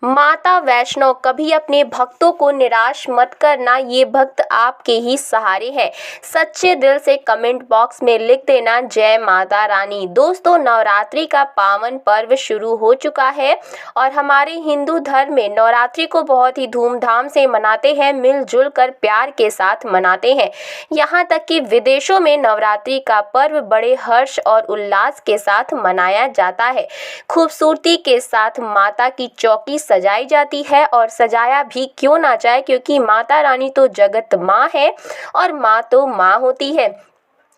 माता वैष्णो कभी अपने भक्तों को निराश मत करना, ये भक्त आपके ही सहारे हैं। सच्चे दिल से कमेंट बॉक्स में लिख देना जय माता रानी। दोस्तों, नवरात्रि का पावन पर्व शुरू हो चुका है और हमारे हिंदू धर्म में नवरात्रि को बहुत ही धूमधाम से मनाते हैं, मिलजुल कर प्यार के साथ मनाते हैं। यहाँ तक कि विदेशों में नवरात्रि का पर्व बड़े हर्ष और उल्लास के साथ मनाया जाता है। खूबसूरती के साथ माता की चौकी सजाई जाती है और सजाया भी क्यों ना जाए, क्योंकि माता रानी तो जगत माँ है और माँ तो माँ होती है।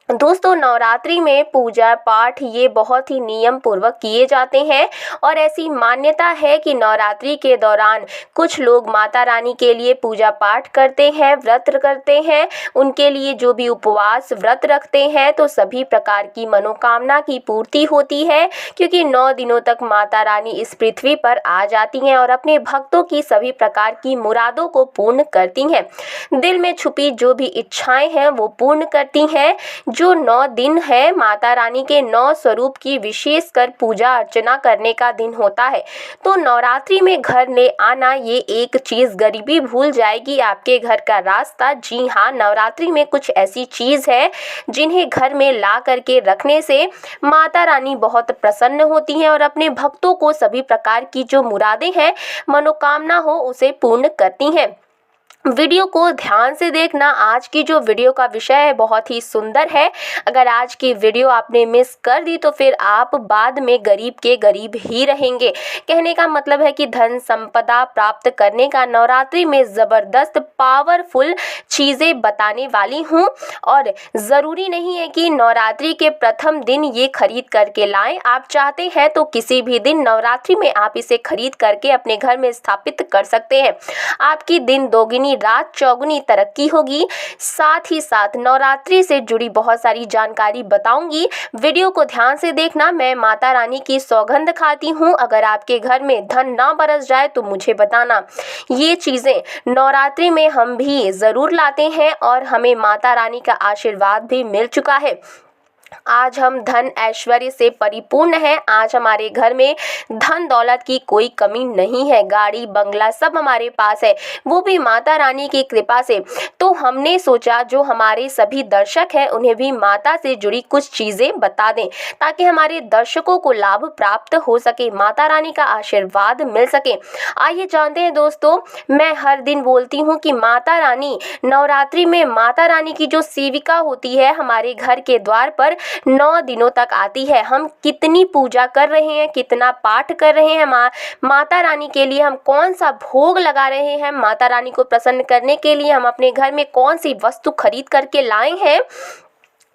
दोस्तों, नवरात्रि में पूजा पाठ ये बहुत ही नियम पूर्वक किए जाते हैं और ऐसी मान्यता है कि नवरात्रि के दौरान कुछ लोग माता रानी के लिए पूजा पाठ करते हैं, व्रत करते हैं। उनके लिए जो भी उपवास व्रत रखते हैं तो सभी प्रकार की मनोकामना की पूर्ति होती है, क्योंकि 9 दिनों तक माता रानी इस पृथ्वी पर आ जाती हैं और अपने भक्तों की सभी प्रकार की मुरादों को पूर्ण करती हैं। दिल में छुपी जो भी इच्छाएं हैं वो पूर्ण करती हैं। जो 9 दिन है माता रानी के 9 स्वरूप की विशेष कर पूजा अर्चना करने का दिन होता है। तो नवरात्रि में घर ले आना, ये एक चीज गरीबी भूल जाएगी आपके घर का रास्ता। जी हाँ, नवरात्रि में कुछ ऐसी चीज है जिन्हें घर में ला करके रखने से माता रानी बहुत प्रसन्न होती हैं और अपने भक्तों को सभी प्रकार की जो मुरादें हैं, मनोकामना हो, उसे पूर्ण करती हैं। वीडियो को ध्यान से देखना। आज की जो वीडियो का विषय है बहुत ही सुंदर है। अगर आज की वीडियो आपने मिस कर दी तो फिर आप बाद में गरीब के गरीब ही रहेंगे। कहने का मतलब है कि धन संपदा प्राप्त करने का नवरात्रि में ज़बरदस्त पावरफुल चीज़ें बताने वाली हूँ और ज़रूरी नहीं है कि नवरात्रि के प्रथम दिन ये खरीद करके लाएं। आप चाहते हैं तो किसी भी दिन नवरात्रि में आप इसे खरीद करके अपने घर में स्थापित कर सकते हैं। आपकी दिन दोगुनी रात चौगुनी तरक्की होगी। साथ ही साथ नवरात्रि से जुड़ी बहुत सारी जानकारी बताऊंगी। वीडियो को ध्यान से देखना। मैं माता रानी की सौगंध खाती हूँ, अगर आपके घर में धन ना बरस जाए तो मुझे बताना। ये चीज़ें नवरात्रि में हम भी ज़रूर लाते हैं और हमें माता रानी का आशीर्वाद भी मिल चुका है। आज हम धन ऐश्वर्य से परिपूर्ण हैं। आज हमारे घर में धन दौलत की कोई कमी नहीं है। गाड़ी बंगला सब हमारे पास है, वो भी माता रानी की कृपा से। तो हमने सोचा जो हमारे सभी दर्शक हैं उन्हें भी माता से जुड़ी कुछ चीज़ें बता दें, ताकि हमारे दर्शकों को लाभ प्राप्त हो सके, माता रानी का आशीर्वाद मिल सके। आइए जानते हैं दोस्तों। मैं हर दिन बोलती हूँ कि माता रानी नवरात्रि में माता रानी की जो सेविका होती है हमारे घर के द्वार पर 9 दिनों तक आती है। हम कितनी पूजा कर रहे हैं, कितना पाठ कर रहे हैं, माता रानी के लिए हम कौन सा भोग लगा रहे हैं, माता रानी को प्रसन्न करने के लिए हम अपने घर में कौन सी वस्तु खरीद करके लाए हैं,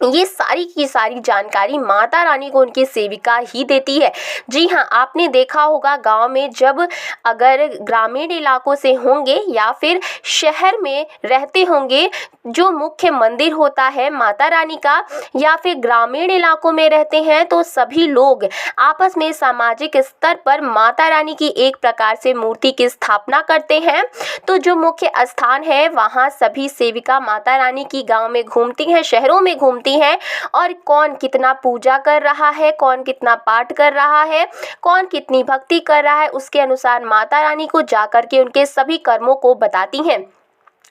ये सारी की सारी जानकारी माता रानी को उनकी सेविका ही देती है। जी हाँ, आपने देखा होगा गांव में जब अगर ग्रामीण इलाकों से होंगे या फिर शहर में रहते होंगे, जो मुख्य मंदिर होता है माता रानी का, या फिर ग्रामीण इलाकों में रहते हैं तो सभी लोग आपस में सामाजिक स्तर पर माता रानी की एक प्रकार से मूर्ति की स्थापना करते हैं। तो जो मुख्य स्थान है वहाँ सभी सेविका माता रानी की गाँव में घूमती हैं, शहरों में घूमती हैं और कौन कितना पूजा कर रहा है, कौन कितना पाठ कर रहा है, कौन कितनी भक्ति कर रहा है, उसके अनुसार माता रानी को जाकर के उनके सभी कर्मों को बताती हैं।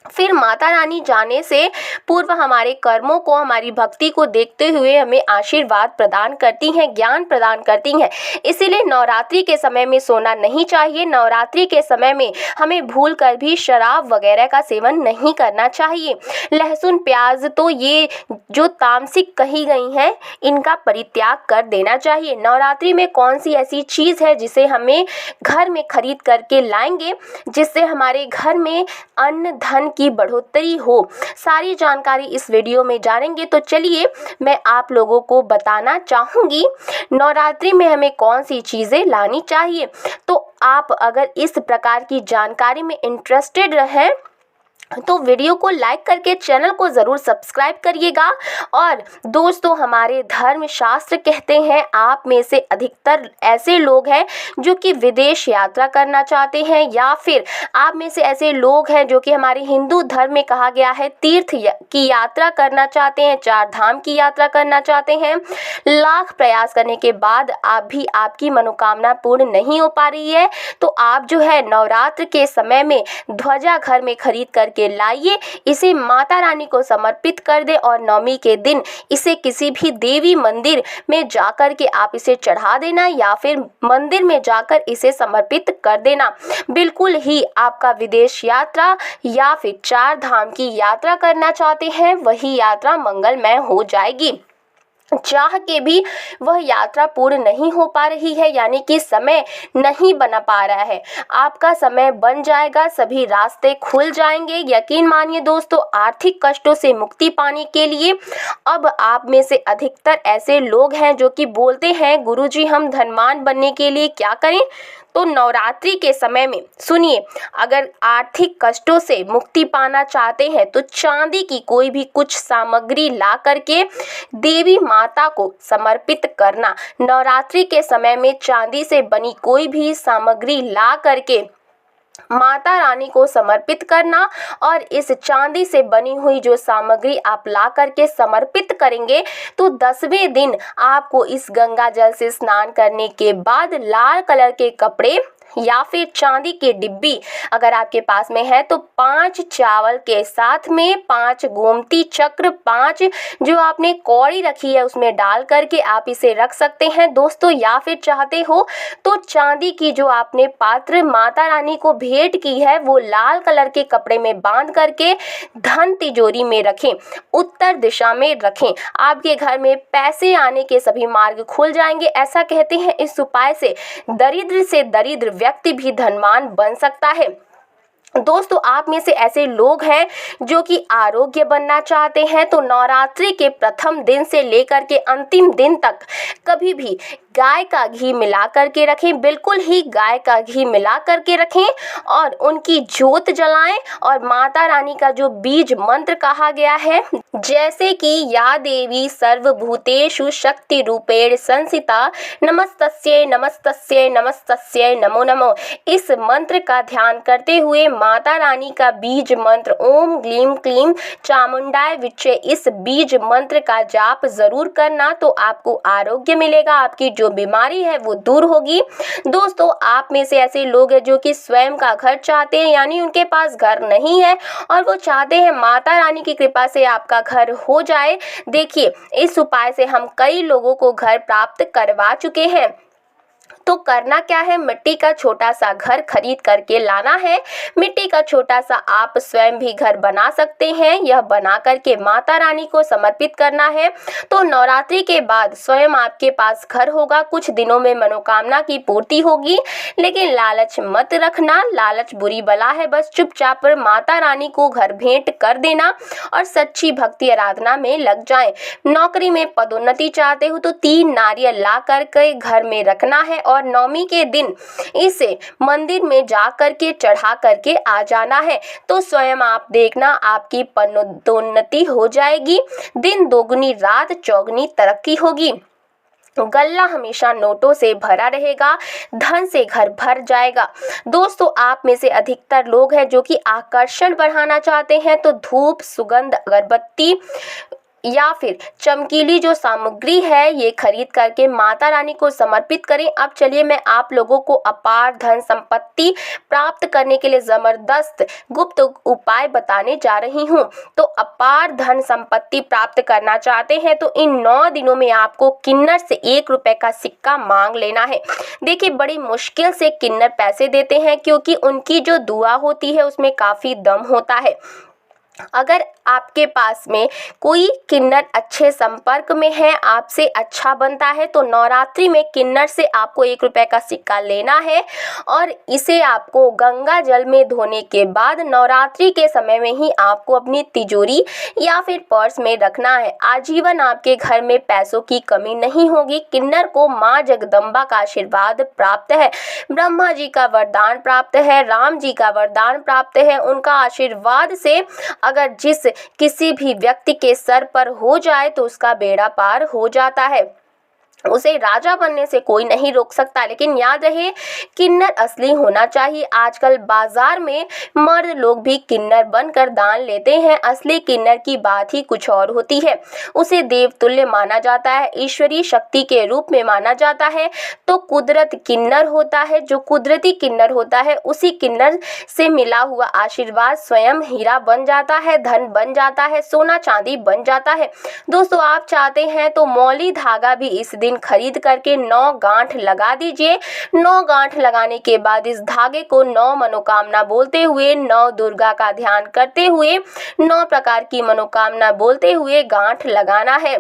फिर माता रानी जाने से पूर्व हमारे कर्मों को, हमारी भक्ति को देखते हुए हमें आशीर्वाद प्रदान करती हैं, ज्ञान प्रदान करती हैं। इसीलिए नवरात्रि के समय में सोना नहीं चाहिए। नवरात्रि के समय में हमें भूल कर भी शराब वगैरह का सेवन नहीं करना चाहिए। लहसुन प्याज तो ये जो तामसिक कही गई हैं, इनका परित्याग कर देना चाहिए। नवरात्रि में कौन सी ऐसी चीज़ है जिसे हमें घर में खरीद करके लाएंगे जिससे हमारे घर में अन्न धन की बढ़ोतरी हो, सारी जानकारी इस वीडियो में जानेंगे। तो चलिए मैं आप लोगों को बताना चाहूँगी नवरात्रि में हमें कौन सी चीज़ें लानी चाहिए। तो आप अगर इस प्रकार की जानकारी में इंटरेस्टेड रहें तो वीडियो को लाइक करके चैनल को ज़रूर सब्सक्राइब करिएगा। और दोस्तों, हमारे धर्म शास्त्र कहते हैं आप में से अधिकतर ऐसे लोग हैं जो कि विदेश यात्रा करना चाहते हैं, या फिर आप में से ऐसे लोग हैं जो कि हमारे हिंदू धर्म में कहा गया है तीर्थ की यात्रा करना चाहते हैं, 4 धाम की यात्रा करना चाहते हैं। लाख प्रयास करने के बाद आप भी आपकी मनोकामना पूर्ण नहीं हो पा रही है, तो आप जो है नवरात्र के समय में ध्वजा घर में खरीद करके लाइए, इसे माता रानी को समर्पित कर दे और नवमी के दिन इसे किसी भी देवी मंदिर में जाकर के आप इसे चढ़ा देना, या फिर मंदिर में जाकर इसे समर्पित कर देना। बिल्कुल ही आपका विदेश यात्रा या फिर 4 धाम की यात्रा करना चाहते हैं, वही यात्रा मंगलमय हो जाएगी। चाह के भी वह यात्रा पूर्ण नहीं हो पा रही है, यानी कि समय नहीं बना पा रहा है, आपका समय बन जाएगा, सभी रास्ते खुल जाएंगे। यकीन मानिए दोस्तों, आर्थिक कष्टों से मुक्ति पाने के लिए अब आप में से अधिकतर ऐसे लोग हैं जो कि बोलते हैं गुरुजी हम धनवान बनने के लिए क्या करें। तो नवरात्रि के समय में सुनिए, अगर आर्थिक कष्टों से मुक्ति पाना चाहते हैं तो चांदी की कोई भी कुछ सामग्री ला करके देवी माता को समर्पित करना। नवरात्रि के समय में चांदी से बनी कोई भी सामग्री ला करके माता रानी को समर्पित करना, और इस चांदी से बनी हुई जो सामग्री आप ला करके समर्पित करेंगे तो 10वें दिन आपको इस गंगा जल से स्नान करने के बाद लाल कलर के कपड़े या फिर चांदी की डिब्बी अगर आपके पास में है तो 5 चावल के साथ में 5 गोमती चक्र, 5 जो आपने कौड़ी रखी है उसमें डाल करके आप इसे रख सकते हैं दोस्तों। या फिर चाहते हो तो चांदी की जो आपने पात्र माता रानी को भेंट की है वो लाल कलर के कपड़े में बांध करके धन तिजोरी में रखें, उत्तर दिशा में रखें। आपके घर में पैसे आने के सभी मार्ग खुल जाएंगे। ऐसा कहते हैं इस उपाय से दरिद्र व्यक्ति भी धनवान बन सकता है। दोस्तों, आप में से ऐसे लोग हैं जो कि आरोग्य बनना चाहते हैं, तो नवरात्रि के प्रथम दिन से लेकर के अंतिम दिन तक कभी भी गाय का घी मिला करके रखें, बिल्कुल ही गाय का घी मिला करके रखें और उनकी जोत जलाएं। और माता रानी का जो बीज मंत्र कहा गया है, जैसे कि या देवी सर्वभूतेषु शक्ति रूपेण संसिता नमस्तस्यै नमस्तस्यै नमस्तस्यै नमो नमो, इस मंत्र का ध्यान करते हुए माता रानी का बीज मंत्र ओम ग्लीम क्लीम चामुंडाय विच्चे, इस बीज मंत्र का जाप जरूर करना, तो आपको आरोग्य मिलेगा, आपकी जो बीमारी है वो दूर होगी। दोस्तों, आप में से ऐसे लोग हैं जो कि स्वयं का घर चाहते हैं, यानी उनके पास घर नहीं है और वो चाहते हैं माता रानी की कृपा से आपका घर हो जाए। देखिए, इस उपाय से हम कई लोगों को घर प्राप्त करवा चुके हैं। तो करना क्या है, मिट्टी का छोटा सा घर खरीद करके लाना है। मिट्टी का छोटा सा आप स्वयं भी घर बना सकते हैं, यह बना करके माता रानी को समर्पित करना है। तो नवरात्रि के बाद स्वयं आपके पास घर होगा, कुछ दिनों में मनोकामना की पूर्ति होगी। लेकिन लालच मत रखना, लालच बुरी बला है। बस चुपचाप माता रानी को घर भेंट कर देना और सच्ची भक्ति आराधना में लग जाएं। नौकरी में पदोन्नति चाहते हो तो 3 नारियल ला करके घर में रखना है और नवमी के दिन इसे मंदिर में जा करके चढ़ा करके आ जाना है। तो स्वयं आप देखना, आपकी पदोन्नति हो जाएगी, दिन दोगुनी रात चौगुनी तरक्की होगी। गल्ला हमेशा नोटों से भरा रहेगा, धन से घर भर जाएगा। दोस्तों, आप में से अधिकतर लोग हैं जो कि आकर्षण बढ़ाना चाहते हैं, तो धूप, सुगंध, अगरबत्ती या फिर चमकीली जो सामग्री है ये खरीद करके माता रानी को समर्पित करें। अब चलिए मैं आप लोगों को अपार धन संपत्ति प्राप्त करने के लिए जबरदस्त गुप्त उपाय बताने जा रही हूँ। तो अपार धन संपत्ति प्राप्त करना चाहते हैं तो इन 9 दिनों में आपको किन्नर से 1 रुपए का सिक्का मांग लेना है। देखिए, बड़ी मुश्किल से किन्नर पैसे देते हैं क्योंकि उनकी जो दुआ होती है उसमें काफी दम होता है। अगर आपके पास में कोई किन्नर अच्छे संपर्क में है, आपसे अच्छा बनता है, तो नवरात्रि में किन्नर से आपको 1 रुपए का सिक्का लेना है और इसे आपको गंगा जल में धोने के बाद नवरात्रि के समय में ही आपको अपनी तिजोरी या फिर पर्स में रखना है। आजीवन आपके घर में पैसों की कमी नहीं होगी। किन्नर को माँ जगदम्बा का आशीर्वाद प्राप्त है, ब्रह्मा जी का वरदान प्राप्त है, राम जी का वरदान प्राप्त है। उनका आशीर्वाद से अगर किसी भी व्यक्ति के सर पर हो जाए तो उसका बेड़ा पार हो जाता है, उसे राजा बनने से कोई नहीं रोक सकता। लेकिन याद रहे, किन्नर असली होना चाहिए। आजकल बाजार में मर्द लोग भी किन्नर बनकर दान लेते हैं। असली किन्नर की बात ही कुछ और होती है। उसे देवतुल्य माना जाता है, ईश्वरीय शक्ति के रूप में माना जाता है। तो कुदरत किन्नर होता है, जो कुदरती किन्नर होता है, उसी किन्नर से मिला हुआ आशीर्वाद स्वयं हीरा बन जाता है, धन बन जाता है, सोना चांदी बन जाता है। दोस्तों, आप चाहते हैं तो मौली धागा भी इस दिन खरीद करके 9 गांठ लगा दीजिए। 9 गांठ लगाने के बाद इस धागे को 9 मनोकामना बोलते हुए, 9 दुर्गा का ध्यान करते हुए, 9 प्रकार की मनोकामना बोलते हुए गांठ लगाना है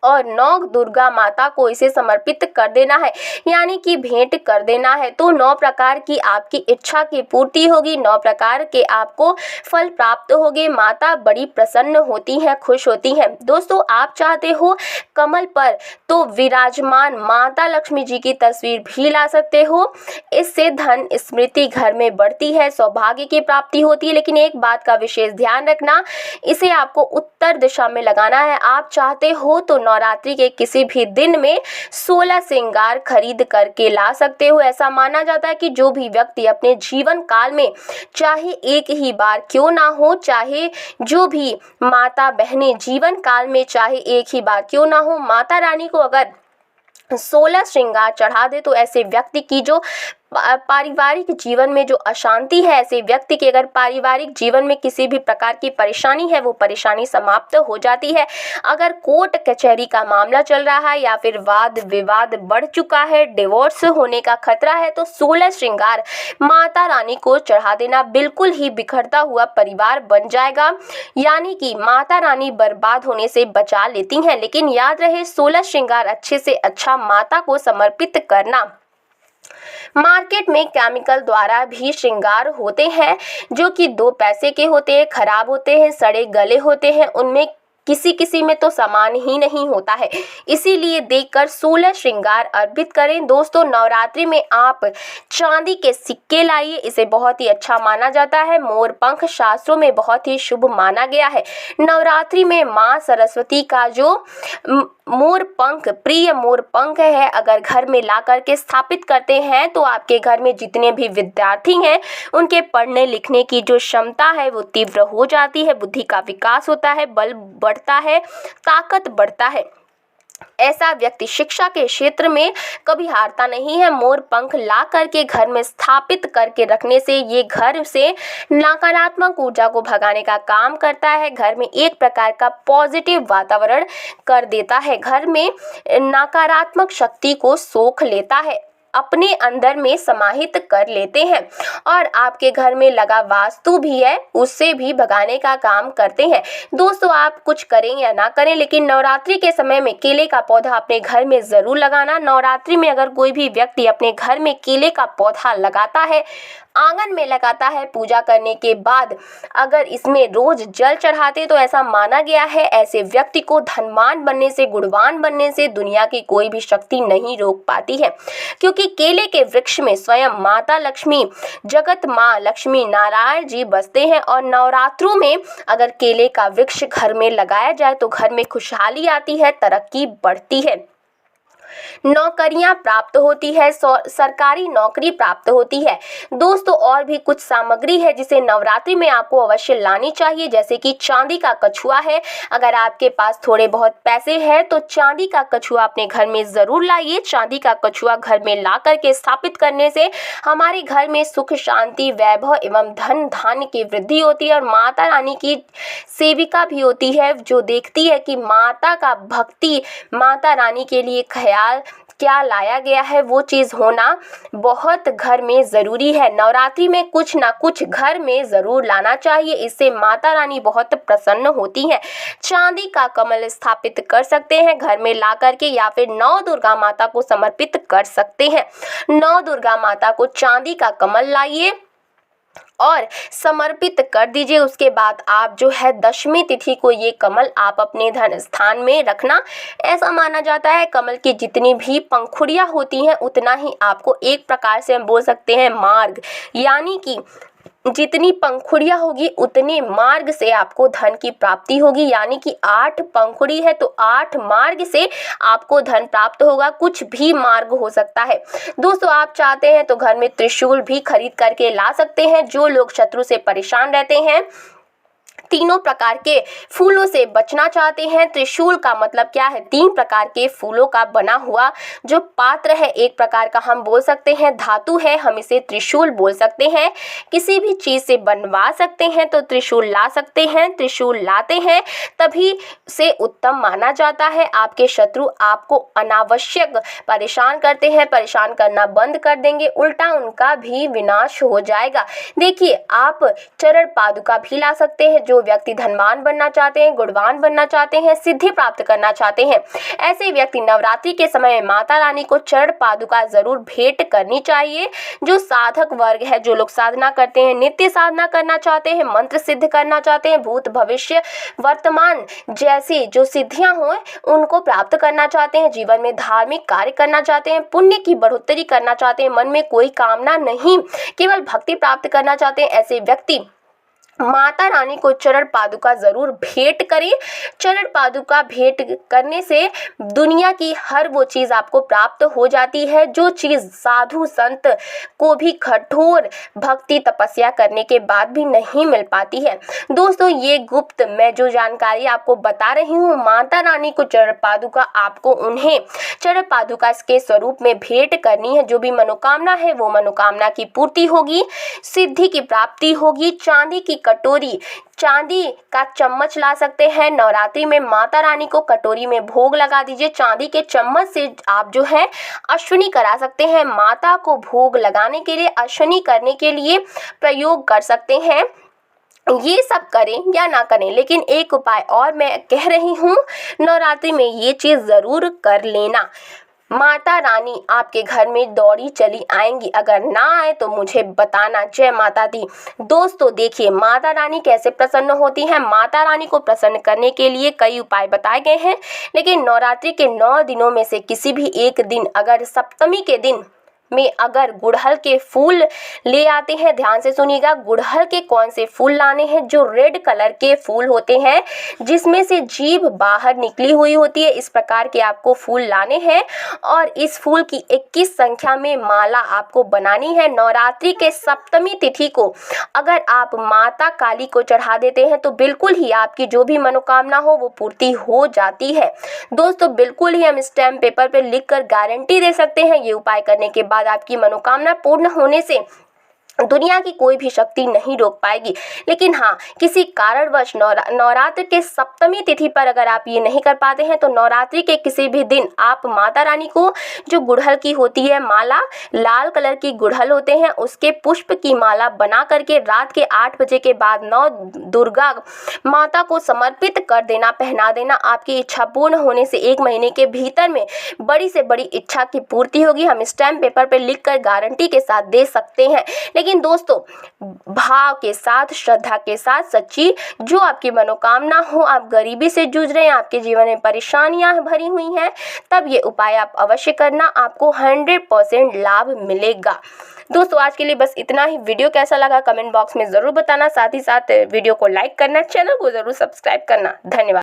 और 9 दुर्गा माता को इसे समर्पित कर देना है, यानी कि भेंट कर देना है। तो 9 प्रकार की आपकी इच्छा की पूर्ति होगी, 9 प्रकार के आपको फल प्राप्त होंगे। माता बड़ी प्रसन्न होती हैं, खुश होती हैं। दोस्तों, आप चाहते हो कमल पर तो विराजमान माता लक्ष्मी जी की तस्वीर भी ला सकते हो। इससे धन स्मृति घर में बढ़ती है, सौभाग्य की प्राप्ति होती है। लेकिन एक बात का विशेष ध्यान रखना, इसे आपको उत्तर दिशा में लगाना है। आप चाहते हो तो नवरात्रि के किसी भी दिन में 16 श्रृंगार खरीद करके ला सकते हो। ऐसा माना जाता है कि जो भी व्यक्ति अपने जीवन काल में चाहे एक ही बार क्यों ना हो, चाहे जो भी माता बहनें जीवन काल में चाहे एक ही बार क्यों ना हो, माता रानी को अगर 16 श्रृंगार चढ़ा दे तो ऐसे व्यक्ति की जो पारिवारिक जीवन में जो अशांति है, ऐसे व्यक्ति के अगर पारिवारिक जीवन में किसी भी प्रकार की परेशानी है, वो परेशानी समाप्त हो जाती है। अगर कोर्ट कचहरी का मामला चल रहा है या फिर वाद विवाद बढ़ चुका है, डिवोर्स होने का खतरा है, तो 16 श्रृंगार माता रानी को चढ़ा देना, बिल्कुल ही बिखरता हुआ परिवार बन जाएगा। यानी कि माता रानी बर्बाद होने से बचा लेती हैं। लेकिन याद रहे, 16 श्रृंगार अच्छे से अच्छा माता को समर्पित करना। मार्केट में केमिकल द्वारा भी श्रृंगार होते हैं जो कि 2 पैसे के होते हैं, खराब होते हैं, सड़े गले होते हैं, उनमें किसी में तो सामान ही नहीं होता है। इसीलिए देखकर 16 श्रृंगार अर्पित करें। दोस्तों, नवरात्रि में आप चांदी के सिक्के लाइए, इसे बहुत ही अच्छा माना जाता है। मोर पंख शास्त्रों में बहुत ही शुभ माना गया है। नवरात्रि में माँ सरस्वती का जो मोर पंख, प्रिय मोर पंख है, अगर घर में ला करके स्थापित करते हैं तो आपके घर में जितने भी विद्यार्थी हैं उनके पढ़ने लिखने की जो क्षमता है वो तीव्र हो जाती है, बुद्धि का विकास होता है, बल बढ़ता है, ताकत बढ़ता है। ऐसा व्यक्ति शिक्षा के क्षेत्र में कभी हारता नहीं है। मोर पंख ला करके घर में स्थापित करके रखने से ये घर से नकारात्मक ऊर्जा को भगाने का काम करता है, घर में एक प्रकार का पॉजिटिव वातावरण कर देता है, घर में नकारात्मक शक्ति को सोख लेता है, अपने अंदर में समाहित कर लेते हैं और आपके घर में लगा वास्तु भी है उससे भी भगाने का काम करते हैं। दोस्तों, आप कुछ करें या ना करें, लेकिन नवरात्रि के समय में केले का पौधा अपने घर में ज़रूर लगाना। नवरात्रि में अगर कोई भी व्यक्ति अपने घर में केले का पौधा लगाता है, आंगन में लगाता है, पूजा करने के बाद अगर इसमें रोज जल चढ़ाते तो ऐसा माना गया है ऐसे व्यक्ति को धनवान बनने से, गुणवान बनने से दुनिया की कोई भी शक्ति नहीं रोक पाती है। क्योंकि केले के वृक्ष में स्वयं माता लक्ष्मी, जगत माँ लक्ष्मी नारायण जी बसते हैं और नवरात्रों में अगर केले का वृक्ष घर में लगाया जाए तो घर में खुशहाली आती है, तरक्की बढ़ती है, नौकरियां प्राप्त होती है, सरकारी नौकरी प्राप्त होती है। दोस्तों, और भी कुछ सामग्री है जिसे नवरात्रि में आपको अवश्य लानी चाहिए, जैसे कि चांदी का कछुआ है। अगर आपके पास थोड़े बहुत पैसे हैं तो चांदी का कछुआ अपने घर में जरूर लाइए। चांदी का कछुआ घर में ला करके स्थापित करने से हमारे घर में सुख शांति, वैभव एवं धन धान्य की वृद्धि होती है और माता रानी की सेविका भी होती है जो देखती है कि माता का भक्ति, माता रानी के लिए ख्याल क्या लाया गया है वो चीज़ होना बहुत घर में ज़रूरी है। नवरात्रि में कुछ ना कुछ घर में ज़रूर लाना चाहिए, इससे माता रानी बहुत प्रसन्न होती हैं। चांदी का कमल स्थापित कर सकते हैं घर में ला करके, या फिर नौ दुर्गा माता को समर्पित कर सकते हैं। नौ दुर्गा माता को चांदी का कमल लाइए और समर्पित कर दीजिए। उसके बाद आप जो है दशमी तिथि को ये कमल आप अपने धन स्थान में रखना। ऐसा माना जाता है कमल की जितनी भी पंखुड़ियाँ होती हैं उतना ही आपको, एक प्रकार से हम बोल सकते हैं मार्ग, यानी कि जितनी पंखुड़ियाँ होगी उतने मार्ग से आपको धन की प्राप्ति होगी। यानी कि 8 पंखुड़ी है तो 8 मार्ग से आपको धन प्राप्त होगा। कुछ भी मार्ग हो सकता है। दोस्तों, आप चाहते हैं तो घर में त्रिशूल भी खरीद करके ला सकते हैं। जो लोग शत्रु से परेशान रहते हैं, तीनों प्रकार के फूलों से बचना चाहते हैं। त्रिशूल का मतलब क्या है? 3 प्रकार के फूलों का बना हुआ जो पात्र है, एक प्रकार का हम बोल सकते हैं धातु है, हम इसे त्रिशूल बोल सकते हैं। किसी भी चीज़ से बनवा सकते हैं तो त्रिशूल ला सकते हैं। त्रिशूल लाते हैं तभी से उत्तम माना जाता है। आपके शत्रु आपको अनावश्यक परेशान करते हैं, परेशान करना बंद कर देंगे, उल्टा उनका भी विनाश हो जाएगा। देखिए, आप चरण पादुका भी ला सकते हैं। जो व्यक्ति धनवान बनना चाहते हैं, गुणवान बनना चाहते हैं, सिद्धि प्राप्त करना चाहते हैं, ऐसे व्यक्ति नवरात्रि के समय माता रानी को चरण पादुका जरूर भेंट करनी चाहिए। जो साधक वर्ग है, जो लोग साधना करते हैं, नित्य साधना करना चाहते हैं, मंत्र सिद्ध करना चाहते हैं, भूत भविष्य वर्तमान जैसी जो सिद्धियां हों उनको प्राप्त करना चाहते हैं, जीवन में धार्मिक कार्य करना चाहते हैं, पुण्य की बढ़ोतरी करना चाहते हैं, मन में कोई कामना नहीं, केवल भक्ति प्राप्त करना चाहते हैं, ऐसे व्यक्ति माता रानी को चरण पादुका जरूर भेंट करें। चरण पादुका भेंट करने से दुनिया की हर वो चीज़ आपको प्राप्त हो जाती है जो चीज़ साधु संत को भी कठोर भक्ति तपस्या करने के बाद भी नहीं मिल पाती है। दोस्तों, ये गुप्त मैं जो जानकारी आपको बता रही हूँ, माता रानी को चरण पादुका आपको उन्हें चरण पादुका के स्वरूप में भेंट करनी है। जो भी मनोकामना है वो मनोकामना की पूर्ति होगी, सिद्धि की प्राप्ति होगी। चांदी की कटोरी, चांदी का चम्मच ला सकते हैं। नवरात्रि में माता रानी को कटोरी में भोग लगा दीजिए। चांदी के चम्मच से आप जो है अश्विनी करा सकते हैं। माता को भोग लगाने के लिए, अश्विनी करने के लिए प्रयोग कर सकते हैं। ये सब करें या ना करें, लेकिन एक उपाय और मैं कह रही हूँ, नवरात्रि में ये चीज़ ज़रूर कर लेना। माता रानी आपके घर में दौड़ी चली आएंगी। अगर ना आए तो मुझे बताना। जय माता दी। दोस्तों, देखिए माता रानी कैसे प्रसन्न होती हैं। माता रानी को प्रसन्न करने के लिए कई उपाय बताए गए हैं, लेकिन नवरात्रि के 9 दिनों में से किसी भी एक दिन, अगर सप्तमी के दिन में अगर गुड़हल के फूल ले आते हैं, ध्यान से सुनिएगा, गुड़हल के कौन से फूल लाने हैं? जो रेड कलर के फूल होते हैं जिसमें से जीभ बाहर निकली हुई होती है, इस प्रकार के आपको फूल लाने हैं और इस फूल की 21 संख्या में माला आपको बनानी है। नवरात्रि के सप्तमी तिथि को अगर आप माता काली को चढ़ा देते हैं तो बिल्कुल ही आपकी जो भी मनोकामना हो वो पूर्ति हो जाती है। दोस्तों, बिल्कुल ही हम स्टैम्प पेपर पर लिख कर गारंटी दे सकते हैं, ये उपाय करने के बाद आपकी मनोकामना पूर्ण होने से दुनिया की कोई भी शक्ति नहीं रोक पाएगी। लेकिन हाँ, किसी कारणवश नवरात्रि के सप्तमी तिथि पर अगर आप ये नहीं कर पाते हैं तो नवरात्रि के किसी भी दिन आप माता रानी को जो गुड़हल की होती है माला, लाल कलर की गुड़हल होते हैं, उसके पुष्प की माला बना करके रात के 8 बजे के बाद 9 दुर्गा माता को समर्पित कर देना, पहना देना। आपकी इच्छा पूर्ण होने से 1 महीने के भीतर में बड़ी से बड़ी इच्छा की पूर्ति होगी। हम स्टैम्प पेपर पर लिख कर गारंटी के साथ दे सकते हैं। लेकिन दोस्तों, भाव के साथ, श्रद्धा के साथ, सच्ची जो आपकी मनोकामना हो, आप गरीबी से जूझ रहे हैं, आपके जीवन में परेशानियां भरी हुई हैं, तब ये उपाय आप अवश्य करना, आपको 100% लाभ मिलेगा। दोस्तों, आज के लिए बस इतना ही। वीडियो कैसा लगा कमेंट बॉक्स में ज़रूर बताना। साथ ही साथ वीडियो को लाइक करना, चैनल को ज़रूर सब्सक्राइब करना। धन्यवाद।